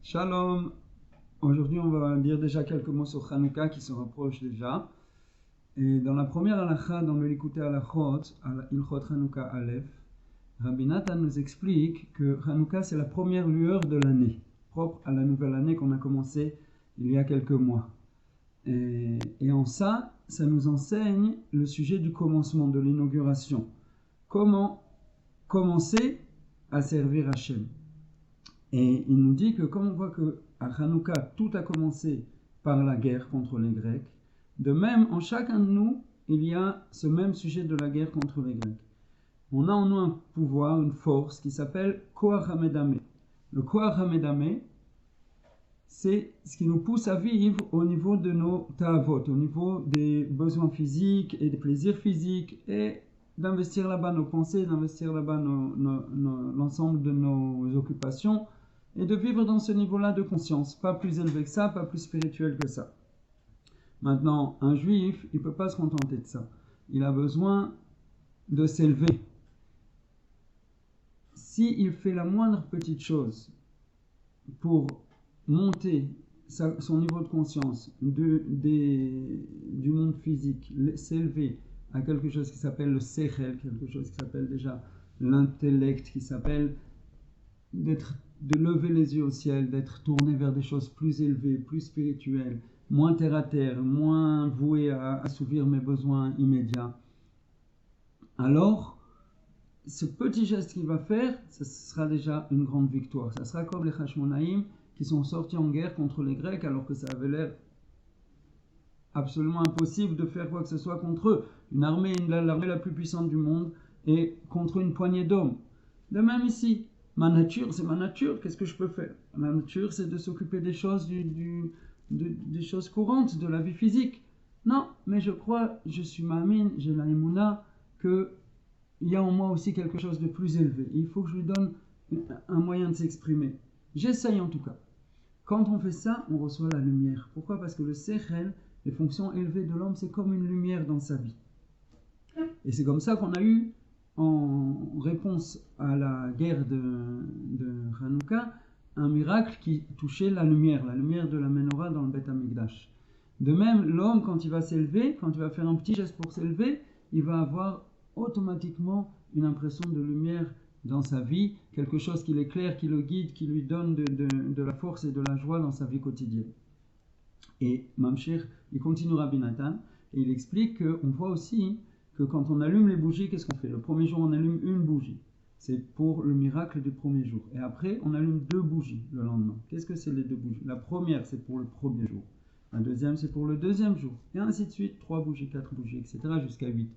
Shalom. Aujourd'hui, on va dire déjà quelques mots sur Hanouka qui se rapproche déjà. Et dans la première halakha, dans le Likutei Halachot, à Ilchot Hanouka Aleph, Rabbi Nathan nous explique que Hanouka c'est la première lueur de l'année, propre à la nouvelle année qu'on a commencé il y a quelques mois. Et en ça nous enseigne le sujet du commencement, de l'inauguration. Comment commencer à servir Hachem. Et il nous dit que comme on voit que à Hanouka tout a commencé par la guerre contre les Grecs, de même en chacun de nous il y a ce même sujet de la guerre contre les Grecs. On a en nous un pouvoir, une force qui s'appelle Koach HaMedameh. Le Koach HaMedameh, c'est ce qui nous pousse à vivre au niveau de nos ta'avot, au niveau des besoins physiques et des plaisirs physiques, et d'investir là-bas nos pensées, d'investir là-bas l'ensemble de nos occupations, et de vivre dans ce niveau-là de conscience, pas plus élevé que ça, pas plus spirituel que ça. Maintenant, un juif, il ne peut pas se contenter de ça. Il a besoin de s'élever. S'il fait la moindre petite chose pour monter son niveau de conscience du monde physique, s'élever à quelque chose qui s'appelle le sechel, quelque chose qui s'appelle déjà l'intellect, qui s'appelle de lever les yeux au ciel, d'être tourné vers des choses plus élevées, plus spirituelles, moins terre à terre, moins voué à assouvir mes besoins immédiats. Alors, ce petit geste qu'il va faire, ce sera déjà une grande victoire. Ça sera comme les Hashmonaïm qui sont sortis en guerre contre les Grecs alors que ça avait l'air absolument impossible de faire quoi que ce soit contre eux. L'armée la plus puissante du monde et contre une poignée d'hommes. De même ici, ma nature, c'est ma nature, qu'est-ce que je peux faire? Ma nature, c'est de s'occuper des choses, des choses courantes, de la vie physique. Non, mais je crois, je suis ma'amine, j'ai la émouna, qu'il y a en moi aussi quelque chose de plus élevé. Il faut que je lui donne un moyen de s'exprimer. J'essaye en tout cas. Quand on fait ça, on reçoit la lumière. Pourquoi? Parce que le sechel, les fonctions élevées de l'homme, c'est comme une lumière dans sa vie. Et c'est comme ça qu'on a eu, en réponse à la guerre de Hanouka, un miracle qui touchait la lumière de la menorah dans le Beth Amikdash. De même, l'homme, quand il va s'élever, quand il va faire un petit geste pour s'élever, il va avoir automatiquement une impression de lumière dans sa vie, quelque chose qui l'éclaire, qui le guide, qui lui donne de la force et de la joie dans sa vie quotidienne. Et Mamshir, il continue Rabbi Nathan, et il explique qu'on voit aussi que quand on allume les bougies, qu'est-ce qu'on fait? Le premier jour, on allume une bougie. C'est pour le miracle du premier jour. Et après, on allume 2 bougies le lendemain. Qu'est-ce que c'est les 2 bougies? La première, c'est pour le premier jour. La deuxième, c'est pour le deuxième jour. Et ainsi de suite, 3 bougies, 4 bougies, etc. jusqu'à 8.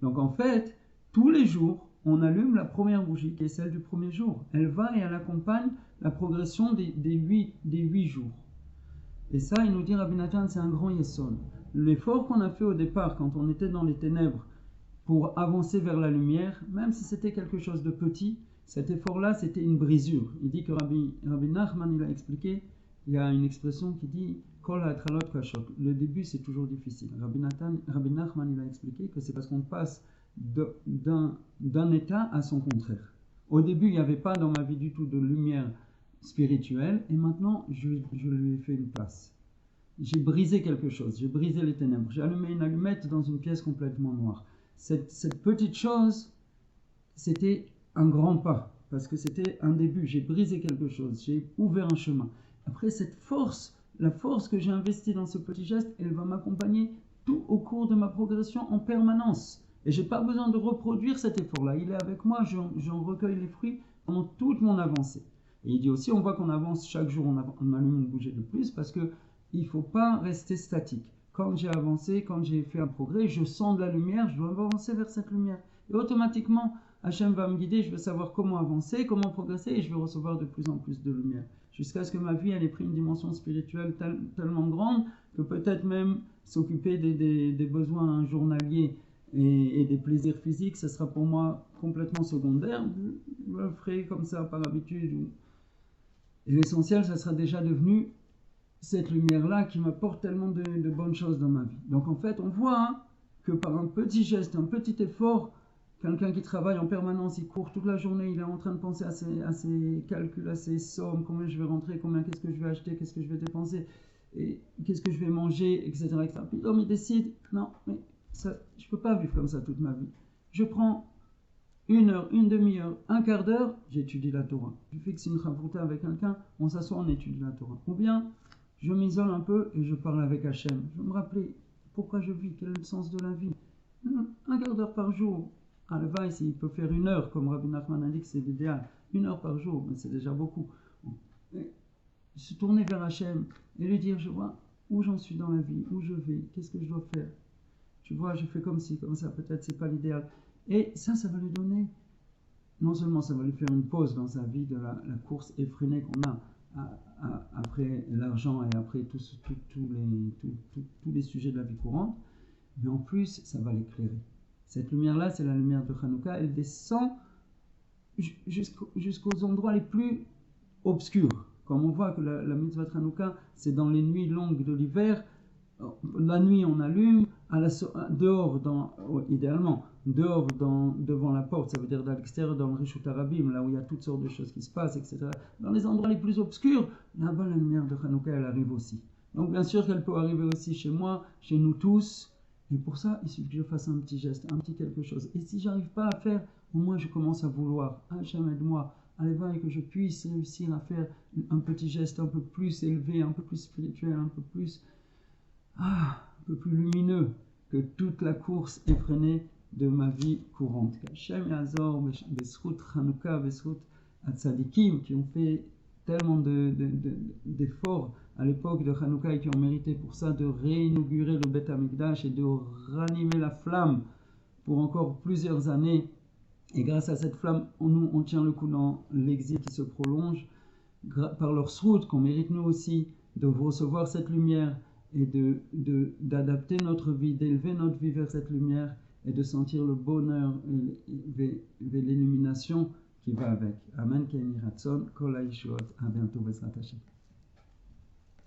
Donc en fait, tous les jours, on allume la première bougie, qui est celle du premier jour. Elle va et elle accompagne la progression des 8 jours. Et ça, il nous dit, Rabbi Nathan, c'est un grand yesod. L'effort qu'on a fait au départ, quand on était dans les ténèbres, pour avancer vers la lumière, même si c'était quelque chose de petit, cet effort-là, c'était une brisure. Il dit que Rabbi Nachman, il a expliqué, il y a une expression qui dit « Kol ha'atralot kashot ». Le début, c'est toujours difficile. Rabbi Nachman, il a expliqué que c'est parce qu'on passe d'un état à son contraire. Au début, il n'y avait pas dans ma vie du tout de lumière spirituelle, et maintenant, je lui ai fait une place. J'ai brisé quelque chose, j'ai brisé les ténèbres, j'ai allumé une allumette dans une pièce complètement noire. Cette petite chose, c'était un grand pas, parce que c'était un début. J'ai brisé quelque chose, j'ai ouvert un chemin. Après, cette force, la force que j'ai investie dans ce petit geste, elle va m'accompagner tout au cours de ma progression en permanence. Et je n'ai pas besoin de reproduire cet effort-là. Il est avec moi, j'en recueille les fruits pendant toute mon avancée. Et il dit aussi, on voit qu'on avance chaque jour, on allume une bougie de plus, parce qu'il ne faut pas rester statique. Quand j'ai avancé, quand j'ai fait un progrès, je sens de la lumière, je dois avancer vers cette lumière. Et automatiquement, Hachem va me guider, je vais savoir comment avancer, comment progresser, et je vais recevoir de plus en plus de lumière. Jusqu'à ce que ma vie elle ait pris une dimension spirituelle tellement grande que peut-être même s'occuper des besoins journaliers et des plaisirs physiques, ce sera pour moi complètement secondaire. Je le ferai comme ça par habitude. Et l'essentiel, ça sera déjà devenu cette lumière-là qui m'apporte tellement de bonnes choses dans ma vie. Donc en fait, on voit que par un petit geste, un petit effort, quelqu'un qui travaille en permanence, il court toute la journée, il est en train de penser à ses calculs, à ses sommes, combien je vais rentrer, qu'est-ce que je vais acheter, qu'est-ce que je vais dépenser, et qu'est-ce que je vais manger, etc. etc. Puis l'homme il décide, non, mais ça, je ne peux pas vivre comme ça toute ma vie. Je prends une heure, une demi-heure, un quart d'heure, j'étudie la Torah. Je fixe une chavruta avec quelqu'un, on s'assoit, on étudie la Torah. Ou bien, je m'isole un peu et je parle avec Hachem. Je vais me rappeler pourquoi je vis, quel est le sens de la vie. Un quart d'heure par jour. Ah, le Weiss, il peut faire une heure, comme Rabbi Nachman a dit que c'est l'idéal. Une heure par jour, mais c'est déjà beaucoup. Et se tourner vers Hachem et lui dire, je vois où j'en suis dans la vie, où je vais, qu'est-ce que je dois faire. Tu vois, je fais comme ci, comme ça, peut-être c'est pas l'idéal. Et ça va lui donner, non seulement ça va lui faire une pause dans sa vie de la course effrénée qu'on a après l'argent et après tous les sujets de la vie courante, mais en plus, ça va l'éclairer. Cette lumière-là, c'est la lumière de Hanouka, elle descend jusqu'aux endroits les plus obscurs. Comme on voit que la mitzvah de Hanouka, c'est dans les nuits longues de l'hiver. La nuit, on allume, dehors, idéalement, dehors devant la porte, ça veut dire à l'extérieur, dans le Rishut Arabim, là où il y a toutes sortes de choses qui se passent, etc. Dans les endroits les plus obscurs, là-bas, la lumière de Hanouka, elle arrive aussi. Donc, bien sûr qu'elle peut arriver aussi chez moi, chez nous tous. Et pour ça, il suffit que je fasse un petit geste, un petit quelque chose. Et si j'arrive pas à faire, au moins je commence à vouloir. Hachem, aide-moi. Allez, va, et que je puisse réussir à faire un petit geste un peu plus élevé, un peu plus spirituel, un peu plus lumineux que toute la course effrénée de ma vie courante. Hachem Yazor, Besrout Hanouka, Besrout Atzadikim, qui ont fait tellement d'efforts à l'époque de Hanouka et qui ont mérité pour ça de réinaugurer le Beth Amikdash et de ranimer la flamme pour encore plusieurs années. Et grâce à cette flamme, on tient le coup dans l'exil qui se prolonge. Par leur srout, qu'on mérite nous aussi de recevoir cette lumière et d'adapter notre vie, d'élever notre vie vers cette lumière et de sentir le bonheur et l'illumination qui va avec. Amen, Keni Ratson, Kol Haishuot, à bientôt, Bezrat Hashem.